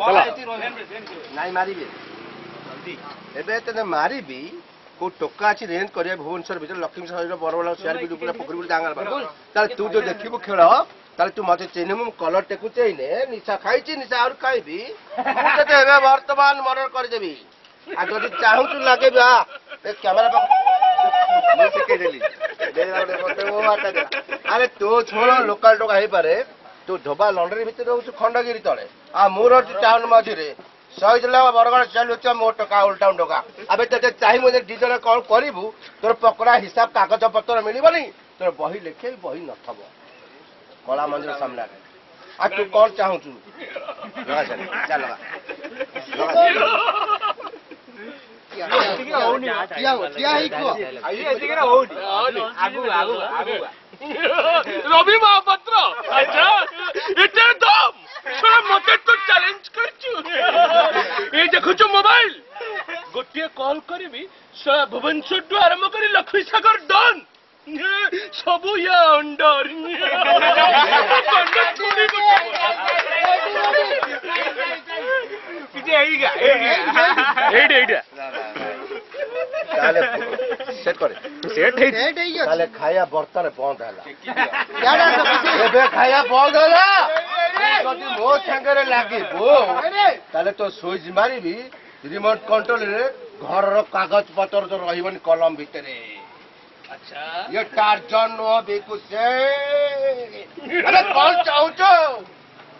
ନାଇଁ ମାରିବି ଏବେ ତେନେ ମାରିବି କୋଉ ଟୋକା ଅଛି ରେଞ୍ଜ କରିବା ଭୁବନେଶ୍ୱର ଭିତରେ ଲକ୍ଷ୍ମୀ ସାଗର ବଡ ବଡ ସିଆର ବି ଉପରେ ପୋଖରୀ ବି ଜାଙ୍ଗା ତାହେଲେ ତୁ ଯୋଉ ଦେଖିବୁ ଖେଳ ତାହେଲେ ତୁ ମତେ ଚିହ୍ନିବୁ ମୁଁ କଲର ଟେକୁଛି ଏଇନେ ନିଶା ଖାଇଛି ନିଶା ଆହୁରି ଖାଇବି ମୁଁ ତତେ ଏବେ ବର୍ତ୍ତମାନ ମର୍ଡର କରିଦେବି ଆଉ ଯଦି ଚାହୁଁଛୁ ଲଗେଇବି ଏ କ୍ୟାମେରା ମୁଁ ଶିଖେଇଦେଲି ଆରେ ତୋ ଛୋଳ ଲୋକାଲ ଟୋକା ହେଇପାରେ ତୁ ଧୋବା ଲଣ୍ଡରୀ ଭିତରେ ରହୁଛୁ ଖଣ୍ଡଗିରି ତଳେ ଆଉ ମୁଁ ରହୁଛି ଟାଉନ ମଝିରେ ଶହୀଦ ବରଗଡ଼ ଚାଲୁଛ ମୋ ଟୋକା ଓଲ୍ଡ ଟୋକା ଏବେ ତତେ ଚାହିଁବୁ ଦି ଜଣ କଣ କରିବୁ ତୋର ପକଡା ହିସାବ କାଗଜ ପତ୍ର ମିଳିବନି ତୋର ବହି ଲେଖେଇ ବହି ନଥବ କଳା ମନ୍ଦିର ସାମ୍ନାରେ ଆଉ ତୁ କଣ ଚାହୁଁଛୁ ଚାଲ রবি মহাপাত্র আচ্ছা এটা দম শোনা মতে তো চ্যালেঞ্জ করছু এই দেখুছো মোবাইল গোটিয়ে কল করিবি সারা ভুবনেশ্বর টু আরম্ভ করে লক্ষ্মী সাগর ডন সবু ইয়া অন্ডর ତାହେଲେ ଖାଇବା ବର୍ତ୍ତମାନ ବନ୍ଦ ହେଲା ଏବେ ଖାଇବା ବନ୍ଦ ହେଲା ଯଦି ମୋ ସାଙ୍ଗରେ ଲାଗିବୁ ତାହେଲେ ତୋ ସୁଇଚ ମାରିବି ରିମୋଟ କଣ୍ଟ୍ରୋଲରେ ଘରର କାଗଜ ପତ୍ର ତ ରହିବନି କଲମ ଭିତରେ ଇଏ ଟାର୍ଜନ ନୁହଁ ବିକୁଛେ ଆରେ କଣ ଚାହୁଁଛୁ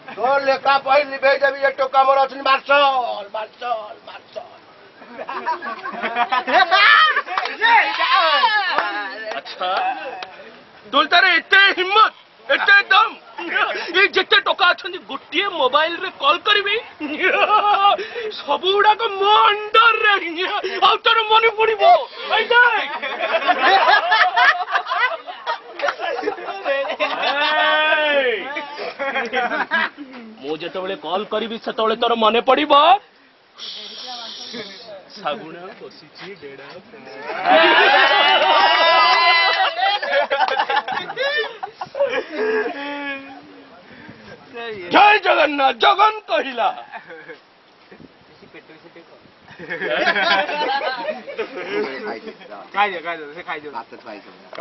ତୋ ଲେଖା ବହି ଲିଭେଇ ଦେବି ଏ ଟୋକା ମୋର ଅଛନ୍ତି ମାର୍ଶଲ ମାର୍ଶଲ ମାର୍ଶଲ আচ্ছা তোর তার এতে হিম্মত এতে দম এই যেতে টকা অଛନ୍ତି গোটিয়ে মোবাইল রে কল করিবি সবু গুড়াক মো অন্ডর রে আর তোর মনে পড়িব এই দেখ ମୁଁ ଯେତେବେଳେ କଲ୍ କରିବି ସେତେବେଳେ ତୋର ମନେ ପଡିବ ଶାଗୁଣା ବସିଛି ଡେଡା ଜୟ ଜଗନ୍ନାଥ ଜଗନ୍ କହିଲା ଖାଇଦିଅ